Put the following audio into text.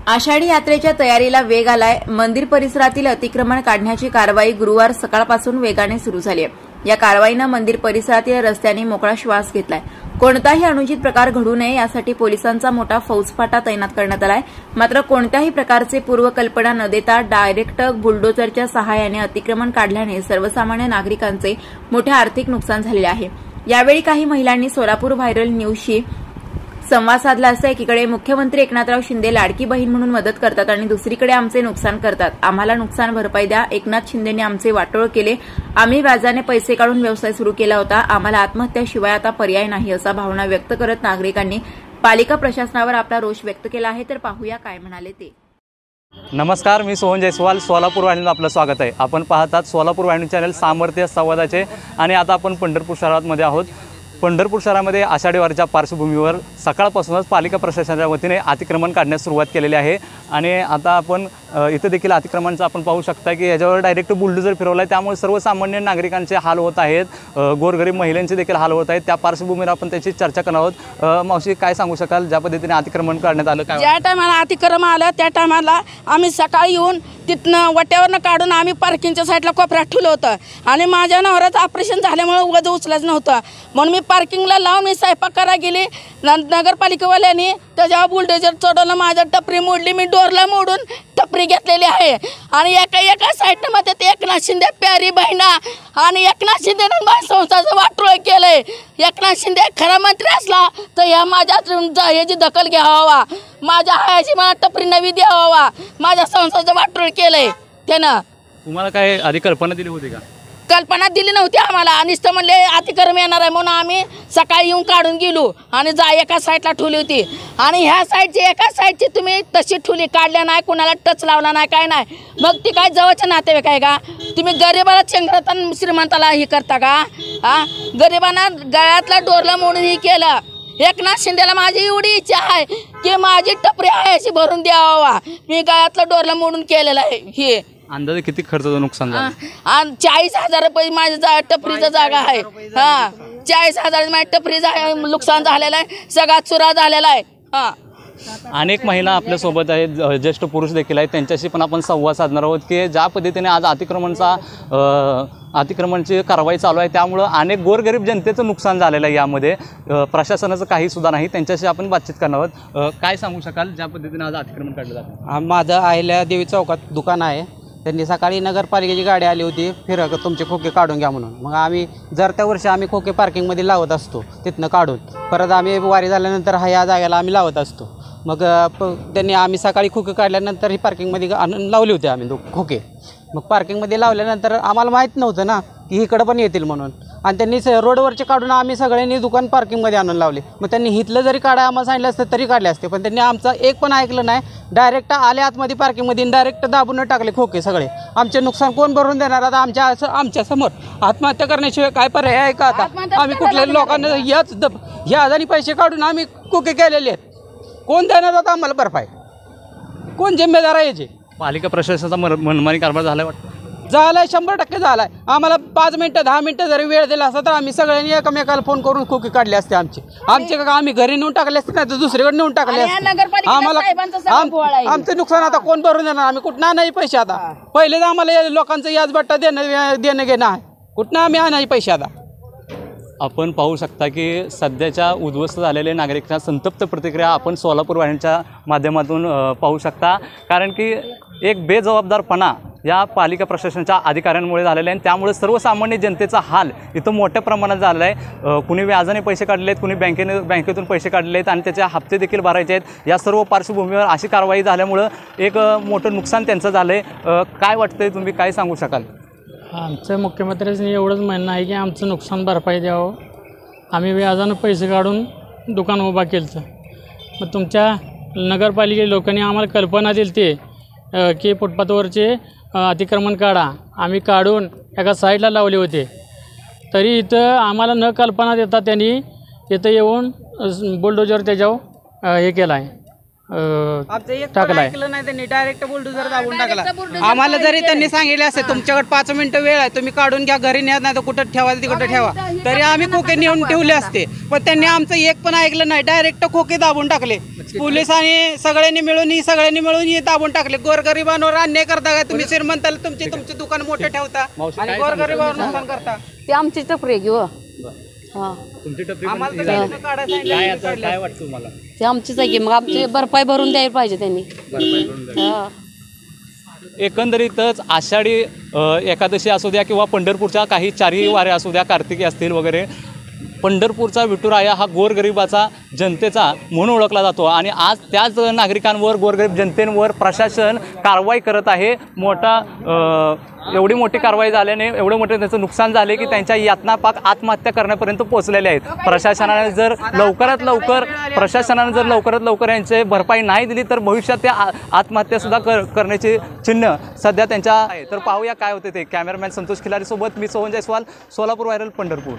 आषाढी यात्रेच्या तयारीला वेग आलाय। मंदिर परिसरातील अतिक्रमण काढण्याची कारवाई गुरुवार सकाळपासून वेगाने सुरू झाली आहे। या कारवाईने मंदिर परिसरातील रस्त्यांनी मोकळा श्वास घेतलाय। कोणताही अनुचित प्रकार घडू नये यासाठी पोलिसांचा मोठा फौजफाटा तैनात करण्यात आलाय। मात्र कोणत्याही प्रकारचे पूर्वकल्पना न देता डायरेक्ट बुलडोझरच्या सहाय्याने अतिक्रमण काढल्याने सर्वसामान्य नागरिकांचे मोठे आर्थिक नुकसान झालेले आहे। यावेळी काही महिलांनी सोलापूर व्हायरल न्यूजशी संवाद साधला असता एकीकडे मुख्यमंत्री एकनाथराव शिंदे लाडकी बहीण म्हणून मदत करतात आणि दुसरीकडे आमचे नुकसान करतात, आम्हाला नुकसान भरपाई द्या। एकनाथ शिंदेंनी आमचे वाटोळ केले, आम्ही व्याजाने पैसे काढून व्यवसाय सुरू केला होता, आम्हाला आत्महत्याशिवाय आता पर्याय नाही असा भावना व्यक्त करत नागरिकांनी पालिका प्रशासनावर आपला रोष व्यक्त केला आहे। तर पाहूया काय म्हणाले ते। नमस्कार, मी सोहन जयस्वाल, सोलापूर वाहिनीला आपलं स्वागत आहे। आपण पाहतात सोलापूर वाहिनी चॅनल सामर्थ्य संवादाचे आणि आता आपण पंढरपूर शहरामध्ये आहोत। पंढरपूर शहरामध्ये आषाढी वारीच्या पार्श्वभूमीवर सकाळपासूनच पालिका प्रशासनाच्या वतीने अतिक्रमण काढण्यास सुरुवात केलेली आहे आणि आता आपण इथे देखील अतिक्रमणाचं आपण पाहू शकता की याच्यावर डायरेक्ट बुलडोझर फिरवला आहे, त्यामुळे सर्वसामान्य नागरिकांचे हाल होत आहेत, गोरगरीब महिलांचे देखील हाल होत आहेत। त्या पार्श्वभूमीवर आपण त्याची चर्चा करणार आहोत। मावशी, काय सांगू शकाल ज्या पद्धतीने अतिक्रमण काढण्यात आलं? काय ज्या टायमाला अतिक्रमण आलं त्या टायमाला आम्ही सकाळी येऊन तिथनं वट्यावरनं काढून आम्ही पार्किंगच्या साईडला कोपऱ्यात ठेवलं होतं आणि माझ्या नवऱ्याचं ऑपरेशन झाल्यामुळे वजन उचलायचं नव्हतं म्हणून मी पार्किंगला लावून मी स्वयंपाक करायला गेली। नगरपालिकेवाल्यांनी त्याच्यावर बुलडोझर चढवलं, माझ्या टपरी मोडली, मी डोरला मोडून टपरी घेतलेली आहे आणि एका साईडनं मध्ये ते एकनाथ शिंदे प्यारी बहिणा आणि एकनाथ शिंदेनं माझ्या संस्थाचं वाटोळ केलंय। एकनाथ शिंदे खरा मंत्री असला तर या माझ्या याची दखल घ्यावा, माझ्या हायाची मला टपरी नवी द्यावा, माझ्या संस्थाचं वाटोळ केलंय त्यानं। तुम्हाला काय आधी कल्पना दिली होती का? कल्पना दिली नव्हती आम्हाला आणि नुसतं म्हणले अतिक्रमण येणार आहे म्हणून आम्ही सकाळी येऊन काढून गेलो आणि एका साईडला ठेवली होती आणि ह्या साईडची एका साईडची तुम्ही तशी ठेवली, काढल्या नाही, कोणाला टच लावला नाही, काय नाही। मग ती काय जवळच्या नातेवाईक आहे का? तुम्ही गरिबाला चेंगरता श्रीमंताला हे करता का? गरिबांना गळ्यातला डोरला मोडून हे केलं। एकनाथ शिंदेला माझी एवढी इच्छा आहे की माझी टपरी आहे अशी भरून द्यावा, मी गळ्यातला डोरला मोडून केलेला आहे। हे अंदाजे किती खर्चाचं नुकसान झालं? 40,000 रुपये माझ्या टपरीचा जागा आहे। 40,000 माझ्या टपरीचा नुकसान झालेलं आहे, सगळा चुरा झालेला आहे। अनेक महिला आपल्यासोबत आहेत, ज्येष्ठ पुरुष देखील आहेत, त्यांच्याशी पण आपण संवाद साधणार आहोत की ज्या पद्धतीने आज अतिक्रमणची कारवाई चालू आहे त्यामुळं अनेक गोरगरीब जनतेचं नुकसान झालेलं आहे, यामध्ये प्रशासनाचं काही सुद्धा नाही। त्यांच्याशी आपण बातचीत करणार आहोत। काय सांगू शकाल ज्या पद्धतीने आज अतिक्रमण काढलं जातं? माझं अहिल्यादेवी चौकात दुकान आहे, त्यांनी सकाळी नगरपालिकेची गाडी आली होती फिरक तुमचे खोके काढून घ्या म्हणून। मग आम्ही जर त्या वर्षी आम्ही खोके पार्किंगमध्ये लावत असतो, तिथनं काढून परत आम्ही वारी झाल्यानंतर ह्या जागेला आम्ही लावत असतो। मग त्यांनी आम्ही सकाळी खोके काढल्यानंतर ही पार्किंगमध्ये आणून लावली होती आम्ही खोके। मग पार्किंगमध्ये लावल्यानंतर आम्हाला माहीत नव्हतं ना की इकडं पण येतील म्हणून, आणि त्यांनी रोडवरचे काढून आम्ही सगळ्यांनी दुकान पार्किंगमध्ये आणून लावले। मग त्यांनी हिथलं जरी काढा आम्हाला सांगितलं असतं तरी काढले असते, पण त्यांनी आमचं एक पण ऐकलं नाही। डायरेक्ट आले आतमध्ये पार्किंगमध्ये, डायरेक्ट दाबून टाकले खोके सगळे। आमचे नुकसान कोण भरून देणार? आता आमच्या समोर आत्महत्या करण्याशिवाय काय पर्याय आहे का? आता आम्ही कुठल्या लोकांना याजानी पैसे काढून आम्ही खोके केलेले आहेत, कोण देणार आता आम्हाला भरपाई? कोण जिम्मेदार आहे याचे? पालिका प्रशासनाचा मनमानी कारभार झाला वाटतं? झालाय, 100% झालाय। आम्हाला 5 मिनटं 10 मिनटं जरी वेळ दिला असता तर आम्ही सगळ्यांनी एकमेकाला फोन करून खोके काढले असते आमचे का आम्ही घरी नेऊन टाकले असते, नाही तर दुसरीकडे नेऊन टाकले असते। आम्हाला आमचं नुकसान आता कोण भरून देणार? आम्ही कुठं आणायचे पैसे आता? पहिले तर आम्हाला लोकांचं याजबट्टा देणं घेणं आहे, कुठनं आम्ही आणायचे पैसे आता? आपण पाहू शकता की सध्याच्या उद्ध्वस्त झालेल्या नागरिकांच्या संतप्त प्रतिक्रिया आपण सोलापूर वाहिनीच्या माध्यमातून पाहू शकता, कारण की एक बेजबाबदारपणा या पालिका प्रशासनाच्या अधिकाऱ्यांमुळे झालेला आहे। त्यामुळे सर्वसामान्य जनतेचा हाल इथं मोठ्या प्रमाणात झाला आहे। कुणी व्याजाने पैसे काढले आहेत, कुणी बँकेतून पैसे काढले आहेत आणि त्याचे हप्ते देखील भरायचे आहेत। या सर्व पार्श्वभूमीवर अशी कारवाई झाल्यामुळं एक मोठं नुकसान त्यांचं झालं आहे। काय वाटतंय, तुम्ही काय सांगू शकाल? आमचं मुख्यमंत्र्यांनी एवढंच म्हणणं आहे की आमचं नुकसान भरपाई द्यावं, आम्ही व्याजानं पैसे काढून दुकान उभा केलं। मग तुमच्या नगरपालिके लोकांनी आम्हाला कल्पना दिली ते की फुटपाथवरचे अतिक्रमण काढा, आम्ही काढून एका साईडला लावले होते, तरी इथं आम्हाला न कल्पना देता त्यांनी इथं येऊन बुलडोझर त्याच्यावर हे केलं आहे। टाकला आहे. ऐकलं नाही त्यांनी, डायरेक्ट बुलडोझर दाबून टाकला. आम्हाला जरी त्यांनी सांगितले असते तुमच्याकडे 5 मिनिटं वेळ आहे, तुम्ही काढून घ्या, घरी न्या, नाही तर कुठं ठेवा तिकडं ठेवा, तरी आम्ही खोके नेऊन ठेवले असते. पण त्यांनी आमचं एक पण ऐकलं नाही, डायरेक्ट खोके दाबून टाकले. पोलीस आणि सगळ्यांनी मिळून हे दाबून टाकले. गोरगरिबांवर अन्याय करता का तुम्ही? श्रीमंताला तुमचे दुकान मोठे ठेवता आणि गोरगरिबांवर नुकसान करता. ते आमची टपरी घेऊ तुमची टपरी आम्हाला तर गाडीनं काढायचं आहे. काय वाटतं तुम्हाला? ते आमचीच आहे की मग आमची भरपाई भरून द्यायला पाहिजे त्यांनी. एकंदरीतच आषाढी एकादशी असू द्या किंवा पंढरपूरच्या काही चारही वाऱ्या असू द्या, कार्तिकी असतील वगैरे, पंढरपूरचा विठुराया हा गोरगरिबाचा जनतेचा म्हणून ओळखला जातो. आणि आज त्याच नागरिकांवर, गोरगरीब जनतेवर प्रशासन कारवाई करत आहे. एवढी मोठी कारवाई झाल्याने एवढं मोठं त्यांचं नुकसान झाले की त्यांच्या यातना पाक आत्महत्या करण्यापर्यंत पोहोचलेले आहेत. प्रशासनाने जर लवकरात लवकर यांचे भरपाई नाही दिली तर भविष्यात त्या आत्महत्यासुद्धा करण्याचे चिन्ह सध्या त्यांच्या आहे. तर पाहूया काय होते ते. कॅमेरामॅन संतोष खिलारीसोबत मी सोहन जयस्वाल, सोलापूर व्हायरल, पंढरपूर.